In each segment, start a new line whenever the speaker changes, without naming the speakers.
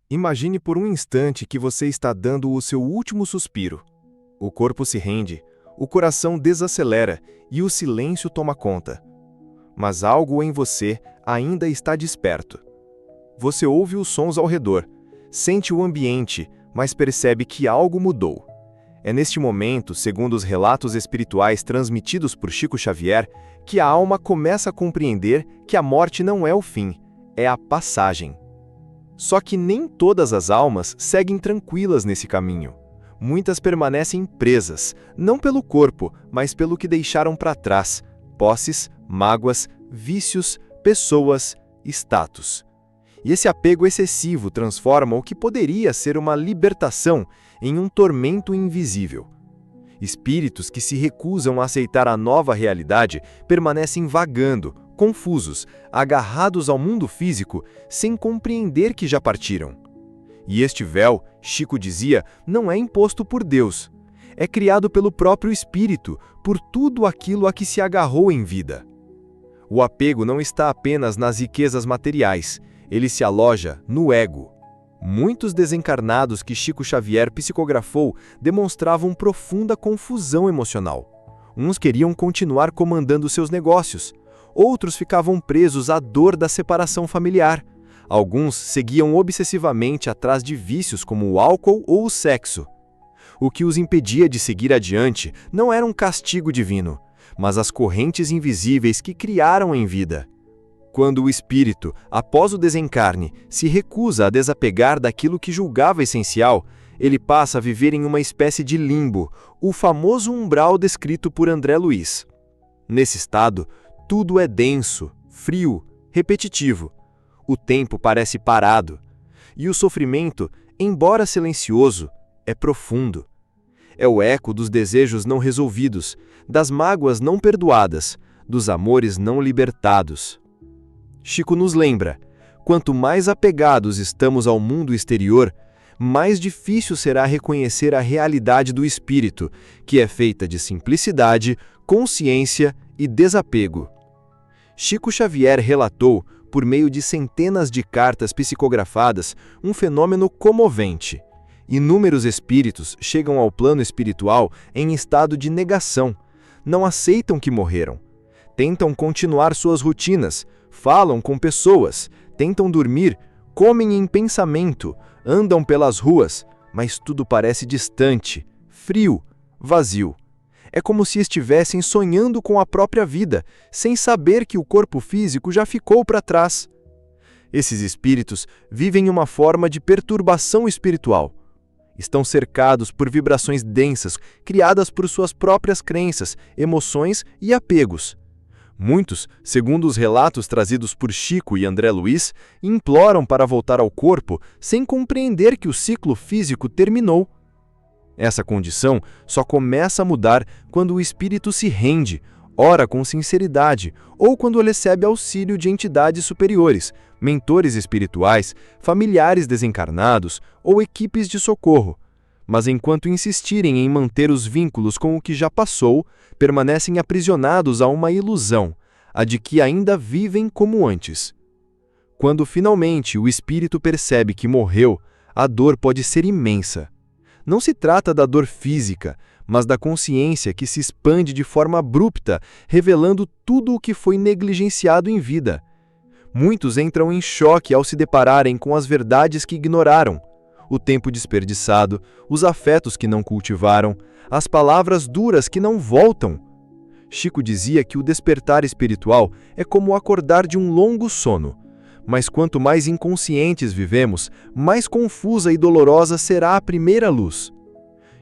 Imagine por um instante que você está dando o seu último suspiro. O corpo se rende, o coração desacelera e o silêncio toma conta. Mas algo em você ainda está desperto. Você ouve os sons ao redor, sente o ambiente, mas percebe que algo mudou. É neste momento, segundo os relatos espirituais transmitidos por Chico Xavier, que a alma começa a compreender que a morte não é o fim, é a passagem. Só que nem todas as almas seguem tranquilas nesse caminho. Muitas permanecem presas, não pelo corpo, mas pelo que deixaram para trás: posses, mágoas, vícios, pessoas, status. E esse apego excessivo transforma o que poderia ser uma libertação em um tormento invisível. Espíritos que se recusam a aceitar a nova realidade permanecem vagando, confusos, agarrados ao mundo físico, sem compreender que já partiram. E este véu, Chico dizia, não é imposto por Deus. É criado pelo próprio espírito, por tudo aquilo a que se agarrou em vida. O apego não está apenas nas riquezas materiais, ele se aloja no ego. Muitos desencarnados que Chico Xavier psicografou demonstravam profunda confusão emocional. Uns queriam continuar comandando seus negócios, outros ficavam presos à dor da separação familiar. Alguns seguiam obsessivamente atrás de vícios como o álcool ou o sexo. O que os impedia de seguir adiante não era um castigo divino, mas as correntes invisíveis que criaram em vida. Quando o espírito, após o desencarne, se recusa a desapegar daquilo que julgava essencial, ele passa a viver em uma espécie de limbo, o famoso umbral descrito por André Luiz. Nesse estado, tudo é denso, frio, repetitivo. O tempo parece parado. E o sofrimento, embora silencioso, é profundo. É o eco dos desejos não resolvidos, das mágoas não perdoadas, dos amores não libertados. Chico nos lembra: quanto mais apegados estamos ao mundo exterior, mais difícil será reconhecer a realidade do espírito, que é feita de simplicidade, consciência e desapego. Chico Xavier relatou, por meio de centenas de cartas psicografadas, um fenômeno comovente. Inúmeros espíritos chegam ao plano espiritual em estado de negação, não aceitam que morreram. Tentam continuar suas rotinas, falam com pessoas, tentam dormir, comem em pensamento, andam pelas ruas, mas tudo parece distante, frio, vazio. É como se estivessem sonhando com a própria vida, sem saber que o corpo físico já ficou para trás. Esses espíritos vivem uma forma de perturbação espiritual. Estão cercados por vibrações densas, criadas por suas próprias crenças, emoções e apegos. Muitos, segundo os relatos trazidos por Chico e André Luiz, imploram para voltar ao corpo sem compreender que o ciclo físico terminou. Essa condição só começa a mudar quando o espírito se rende, ora com sinceridade, ou quando recebe auxílio de entidades superiores, mentores espirituais, familiares desencarnados ou equipes de socorro. Mas enquanto insistirem em manter os vínculos com o que já passou, permanecem aprisionados a uma ilusão, a de que ainda vivem como antes. Quando finalmente o espírito percebe que morreu, a dor pode ser imensa. Não se trata da dor física, mas da consciência que se expande de forma abrupta, revelando tudo o que foi negligenciado em vida. Muitos entram em choque ao se depararem com as verdades que ignoraram, o tempo desperdiçado, os afetos que não cultivaram, as palavras duras que não voltam. Chico dizia que o despertar espiritual é como acordar de um longo sono. Mas quanto mais inconscientes vivemos, mais confusa e dolorosa será a primeira luz.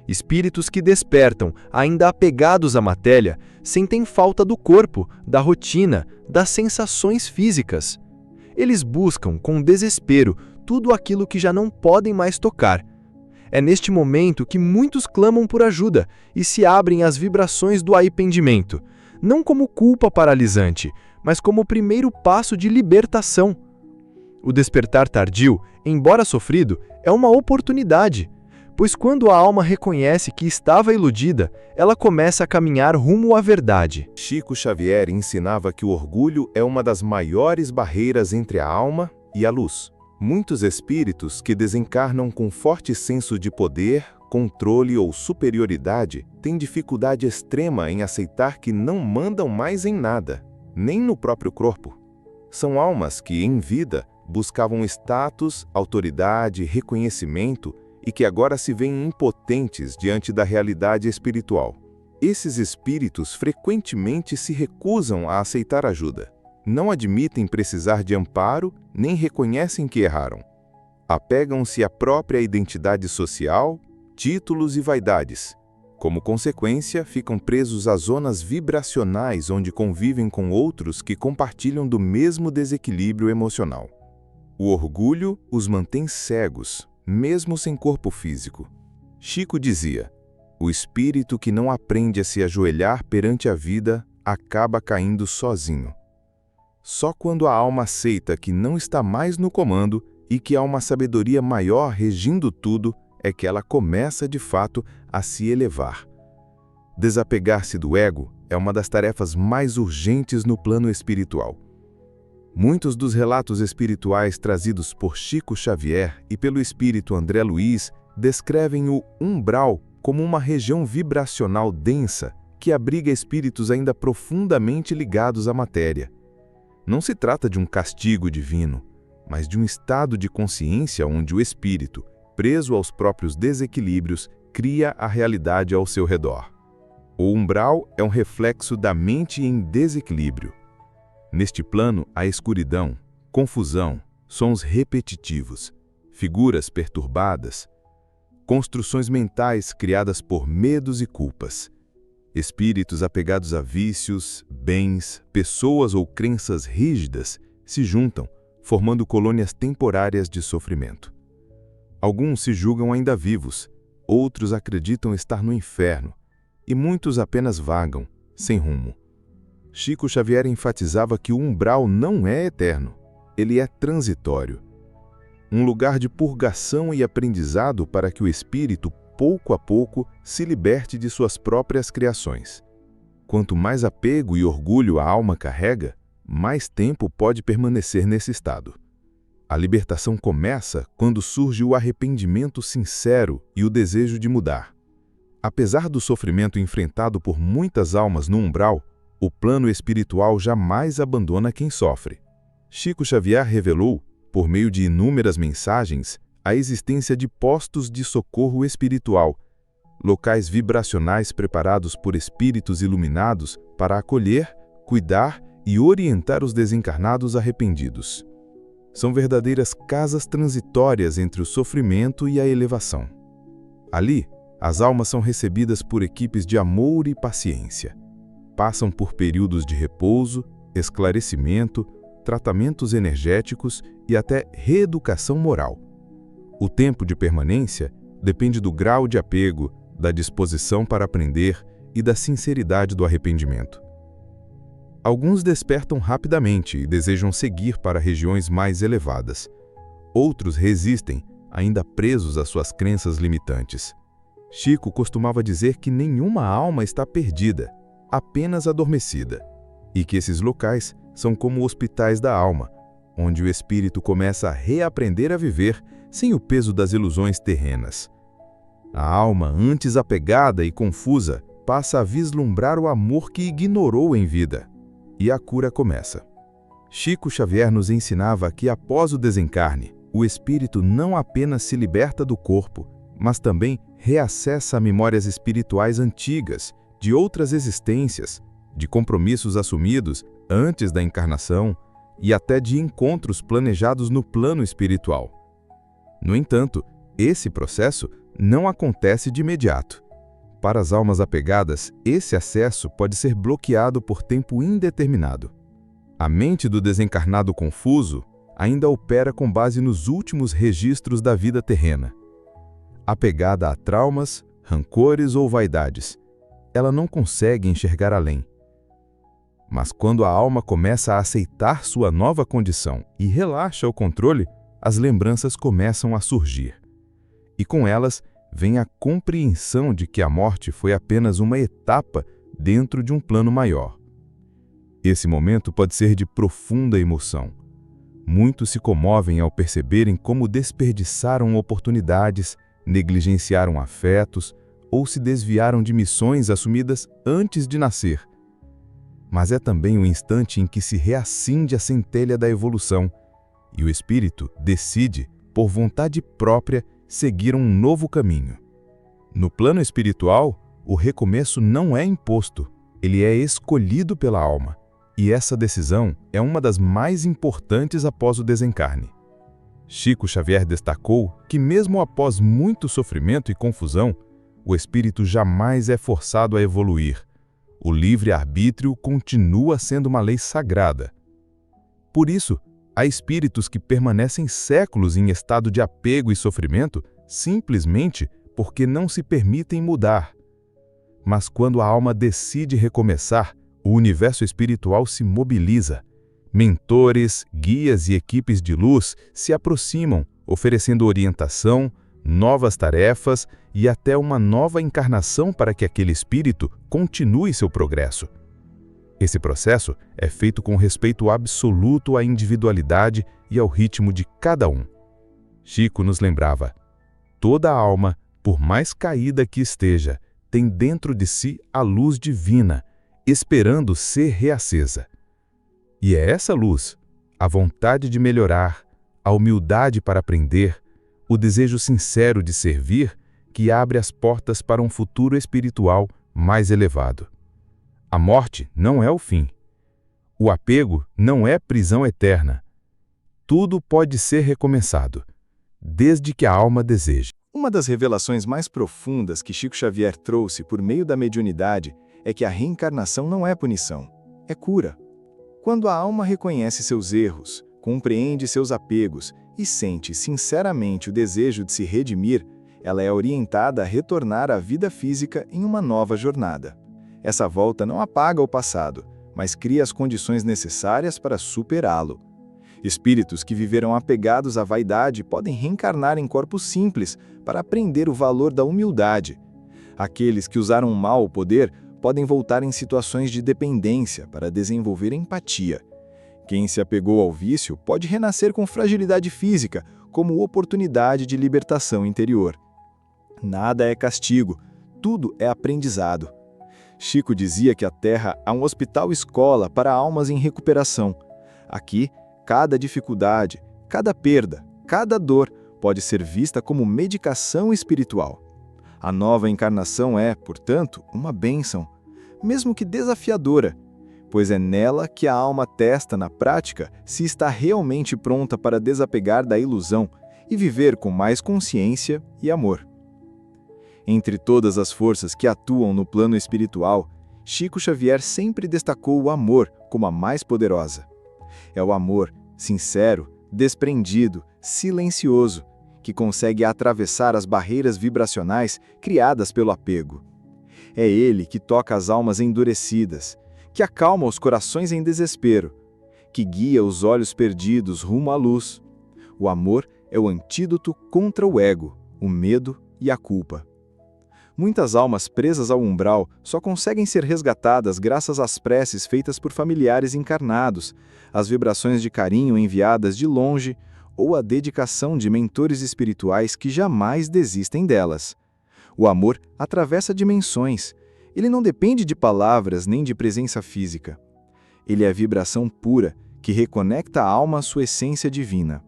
Espíritos que despertam, ainda apegados à matéria, sentem falta do corpo, da rotina, das sensações físicas. Eles buscam, com desespero, tudo aquilo que já não podem mais tocar. É neste momento que muitos clamam por ajuda e se abrem às vibrações do arrependimento, não como culpa paralisante, mas como o primeiro passo de libertação. O despertar tardio, embora sofrido, é uma oportunidade, pois quando a alma reconhece que estava iludida, ela começa a caminhar rumo à verdade.
Chico Xavier ensinava que o orgulho é uma das maiores barreiras entre a alma e a luz.
Muitos espíritos que desencarnam com forte senso de poder, controle ou superioridade têm dificuldade extrema em aceitar que não mandam mais em nada, nem no próprio corpo. São almas que, em vida, buscavam status, autoridade, reconhecimento e que agora se veem impotentes diante da realidade espiritual. Esses espíritos frequentemente se recusam a aceitar ajuda. Não admitem precisar de amparo, nem reconhecem que erraram. Apegam-se à própria identidade social, títulos e vaidades. Como consequência, ficam presos a zonas vibracionais onde convivem com outros que compartilham do mesmo desequilíbrio emocional. O orgulho os mantém cegos, mesmo sem corpo físico. Chico dizia: o espírito que não aprende a se ajoelhar perante a vida acaba caindo sozinho. Só quando a alma aceita que não está mais no comando e que há uma sabedoria maior regindo tudo, é que ela começa, de fato, a se elevar. Desapegar-se do ego é uma das tarefas mais urgentes no plano espiritual. Muitos dos relatos espirituais trazidos por Chico Xavier e pelo espírito André Luiz descrevem o umbral como uma região vibracional densa que abriga espíritos ainda profundamente ligados à matéria. Não se trata de um castigo divino, mas de um estado de consciência onde o espírito, preso aos próprios desequilíbrios, cria a realidade ao seu redor. O umbral é um reflexo da mente em desequilíbrio. Neste plano, há escuridão, confusão, sons repetitivos, figuras perturbadas, construções mentais criadas por medos e culpas, espíritos apegados a vícios, bens, pessoas ou crenças rígidas se juntam, formando colônias temporárias de sofrimento. Alguns se julgam ainda vivos, outros acreditam estar no inferno, e muitos apenas vagam, sem rumo. Chico Xavier enfatizava que o umbral não é eterno, ele é transitório. Um lugar de purgação e aprendizado para que o espírito, pouco a pouco, se liberte de suas próprias criações. Quanto mais apego e orgulho a alma carrega, mais tempo pode permanecer nesse estado. A libertação começa quando surge o arrependimento sincero e o desejo de mudar. Apesar do sofrimento enfrentado por muitas almas no umbral, o plano espiritual jamais abandona quem sofre. Chico Xavier revelou, por meio de inúmeras mensagens, a existência de postos de socorro espiritual, locais vibracionais preparados por espíritos iluminados para acolher, cuidar e orientar os desencarnados arrependidos. São verdadeiras casas transitórias entre o sofrimento e a elevação. Ali, as almas são recebidas por equipes de amor e paciência. Passam por períodos de repouso, esclarecimento, tratamentos energéticos e até reeducação moral. O tempo de permanência depende do grau de apego, da disposição para aprender e da sinceridade do arrependimento. Alguns despertam rapidamente e desejam seguir para regiões mais elevadas. Outros resistem, ainda presos às suas crenças limitantes. Chico costumava dizer que nenhuma alma está perdida, apenas adormecida, e que esses locais são como hospitais da alma, onde o espírito começa a reaprender a viver sem o peso das ilusões terrenas. A alma, antes apegada e confusa, passa a vislumbrar o amor que ignorou em vida, e a cura começa. Chico Xavier nos ensinava que após o desencarne, o espírito não apenas se liberta do corpo, mas também reacessa memórias espirituais antigas, de outras existências, de compromissos assumidos antes da encarnação e até de encontros planejados no plano espiritual. No entanto, esse processo não acontece de imediato. Para as almas apegadas, esse acesso pode ser bloqueado por tempo indeterminado. A mente do desencarnado confuso ainda opera com base nos últimos registros da vida terrena. Apegada a traumas, rancores ou vaidades, ela não consegue enxergar além. Mas quando a alma começa a aceitar sua nova condição e relaxa o controle, as lembranças começam a surgir. E com elas vem a compreensão de que a morte foi apenas uma etapa dentro de um plano maior. Esse momento pode ser de profunda emoção.
muitos se comovem ao perceberem como desperdiçaram oportunidades, negligenciaram afetos ou se desviaram de missões assumidas antes de nascer. Mas é também o instante em que se reacende a centelha da evolução e o espírito decide, por vontade própria, seguir um novo caminho. No plano espiritual, o recomeço não é imposto, ele é escolhido pela alma, e essa decisão é uma das mais importantes após o desencarne. Chico Xavier destacou que mesmo após muito sofrimento e confusão, o espírito jamais é forçado a evoluir. O livre-arbítrio continua sendo uma lei sagrada. Por isso, há espíritos que permanecem séculos em estado de apego e sofrimento simplesmente porque não se permitem mudar. Mas quando a alma decide recomeçar, o universo espiritual se mobiliza. Mentores, guias e equipes de luz se aproximam, oferecendo orientação, novas tarefas e até uma nova encarnação para que aquele espírito continue seu progresso. Esse processo é feito com respeito absoluto à individualidade e ao ritmo de cada um. Chico nos lembrava: toda alma, por mais caída que esteja, tem dentro de si a luz divina, esperando ser reacesa. E é essa luz, a vontade de melhorar, a humildade para aprender, o desejo sincero de servir, que abre as portas para um futuro espiritual mais elevado. A morte não é o fim. O apego não é prisão eterna. Tudo pode ser recomeçado, desde que a alma deseje.
Uma das revelações mais profundas que Chico Xavier trouxe por meio da mediunidade é que a reencarnação não é punição, é cura. Quando a alma reconhece seus erros, compreende seus apegos e sente sinceramente o desejo de se redimir, ela é orientada a retornar à vida física em uma nova jornada. Essa volta não apaga o passado, mas cria as condições necessárias para superá-lo. Espíritos que viveram apegados à vaidade podem reencarnar em corpos simples para aprender o valor da humildade. Aqueles que usaram mal o poder podem voltar em situações de dependência para desenvolver empatia. Quem se apegou ao vício pode renascer com fragilidade física, como oportunidade de libertação interior. Nada é castigo, tudo é aprendizado. Chico dizia que a Terra é um hospital-escola para almas em recuperação. Aqui, cada dificuldade, cada perda, cada dor pode ser vista como medicação espiritual. A nova encarnação é, portanto, uma bênção, mesmo que desafiadora, pois é nela que a alma testa na prática se está realmente pronta para desapegar da ilusão e viver com mais consciência e amor. Entre todas as forças que atuam no plano espiritual, Chico Xavier sempre destacou o amor como a mais poderosa. É o amor sincero, desprendido, silencioso, que consegue atravessar as barreiras vibracionais criadas pelo apego. É ele que toca as almas endurecidas, que acalma os corações em desespero, que guia os olhos perdidos rumo à luz. O amor é o antídoto contra o ego, o medo e a culpa. Muitas almas presas ao umbral só conseguem ser resgatadas graças às preces feitas por familiares encarnados, às vibrações de carinho enviadas de longe ou à dedicação de mentores espirituais que jamais desistem delas. O amor atravessa dimensões. Ele não depende de palavras nem de presença física. Ele é a vibração pura que reconecta a alma à sua essência divina.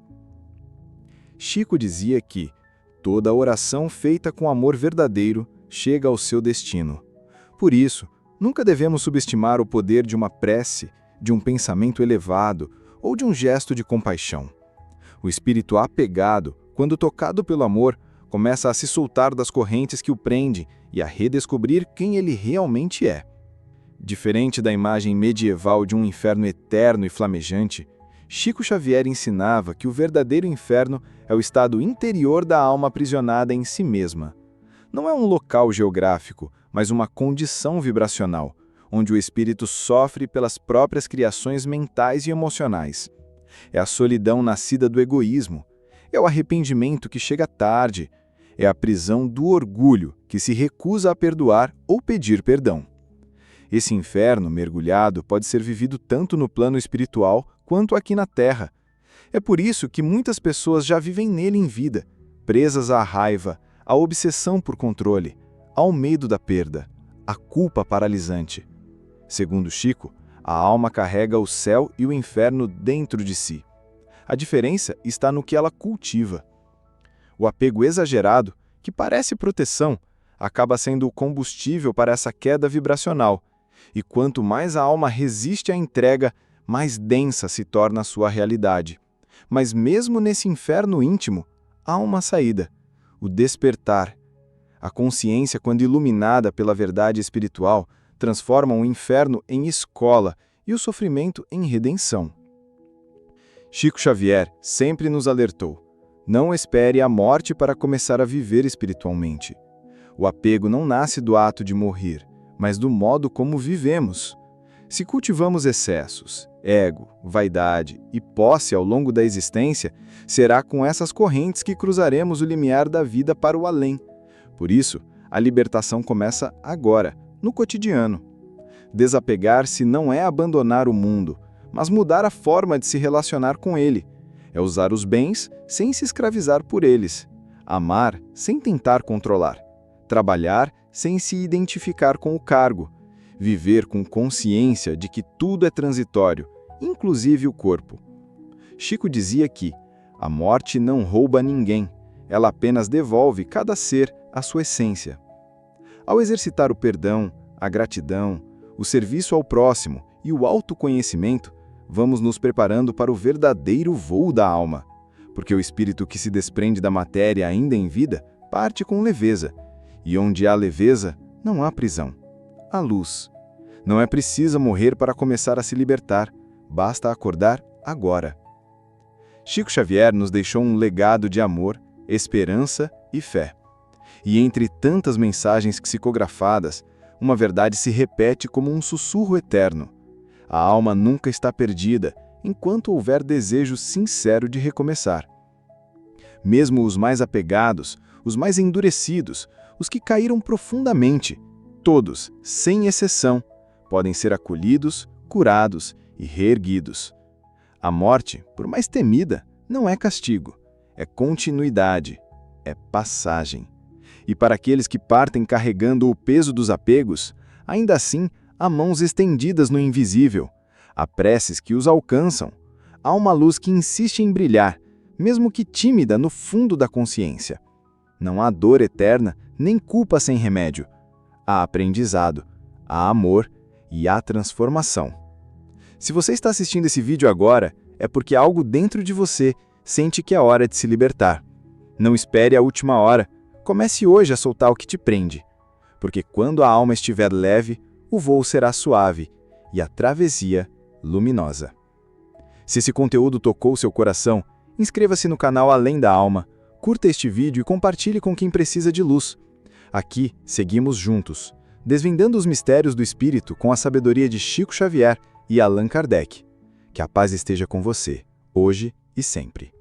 Chico dizia que toda oração feita com amor verdadeiro chega ao seu destino. Por isso, nunca devemos subestimar o poder de uma prece, de um pensamento elevado ou de um gesto de compaixão. O espírito apegado, quando tocado pelo amor, começa a se soltar das correntes que o prendem e a redescobrir quem ele realmente é. Diferente da imagem medieval de um inferno eterno e flamejante, Chico Xavier ensinava que o verdadeiro inferno é o estado interior da alma aprisionada em si mesma. Não é um local geográfico, mas uma condição vibracional, onde o espírito sofre pelas próprias criações mentais e emocionais. É a solidão nascida do egoísmo, é o arrependimento que chega tarde, é a prisão do orgulho que se recusa a perdoar ou pedir perdão. Esse inferno mergulhado pode ser vivido tanto no plano espiritual quanto aqui na Terra. É por isso que muitas pessoas já vivem nele em vida, presas à raiva, à obsessão por controle, ao medo da perda, à culpa paralisante. Segundo Chico, a alma carrega o céu e o inferno dentro de si. A diferença está no que ela cultiva. O apego exagerado, que parece proteção, acaba sendo o combustível para essa queda vibracional, e quanto mais a alma resiste à entrega, mais densa se torna a sua realidade. Mas mesmo nesse inferno íntimo, há uma saída: o despertar. A consciência, quando iluminada pela verdade espiritual, transforma o inferno em escola e o sofrimento em redenção. Chico Xavier sempre nos alertou: não espere a morte para começar a viver espiritualmente. O apego não nasce do ato de morrer, mas do modo como vivemos. Se cultivamos excessos, ego, vaidade e posse ao longo da existência, será com essas correntes que cruzaremos o limiar da vida para o além. Por isso, a libertação começa agora, no cotidiano. Desapegar-se não é abandonar o mundo, mas mudar a forma de se relacionar com ele. É usar os bens sem se escravizar por eles. Amar sem tentar controlar. Trabalhar sem se identificar com o cargo. Viver com consciência de que tudo é transitório, inclusive o corpo. Chico dizia que a morte não rouba ninguém, ela apenas devolve cada ser a sua essência. Ao exercitar o perdão, a gratidão, o serviço ao próximo e o autoconhecimento, vamos nos preparando para o verdadeiro voo da alma, porque o espírito que se desprende da matéria ainda em vida parte com leveza, e onde há leveza, não há prisão. A luz. Não é preciso morrer para começar a se libertar, basta acordar agora. Chico Xavier nos deixou um legado de amor, esperança e fé. E entre tantas mensagens psicografadas, uma verdade se repete como um sussurro eterno. A alma nunca está perdida, enquanto houver desejo sincero de recomeçar. Mesmo os mais apegados, os mais endurecidos, os que caíram profundamente, todos, sem exceção, podem ser acolhidos, curados e reerguidos. A morte, por mais temida, não é castigo, é continuidade, é passagem. E para aqueles que partem carregando o peso dos apegos, ainda assim há mãos estendidas no invisível, há preces que os alcançam, há uma luz que insiste em brilhar, mesmo que tímida no fundo da consciência. Não há dor eterna, nem culpa sem remédio. Há aprendizado, há amor e há transformação. Se você está assistindo esse vídeo agora, é porque algo dentro de você sente que é hora de se libertar. Não espere a última hora, comece hoje a soltar o que te prende. Porque quando a alma estiver leve, o voo será suave e a travessia luminosa. Se esse conteúdo tocou seu coração, inscreva-se no canal Além da Alma, curta este vídeo e compartilhe com quem precisa de luz. Aqui, seguimos juntos, desvendando os mistérios do espírito com a sabedoria de Chico Xavier e Allan Kardec. Que a paz esteja com você, hoje e sempre.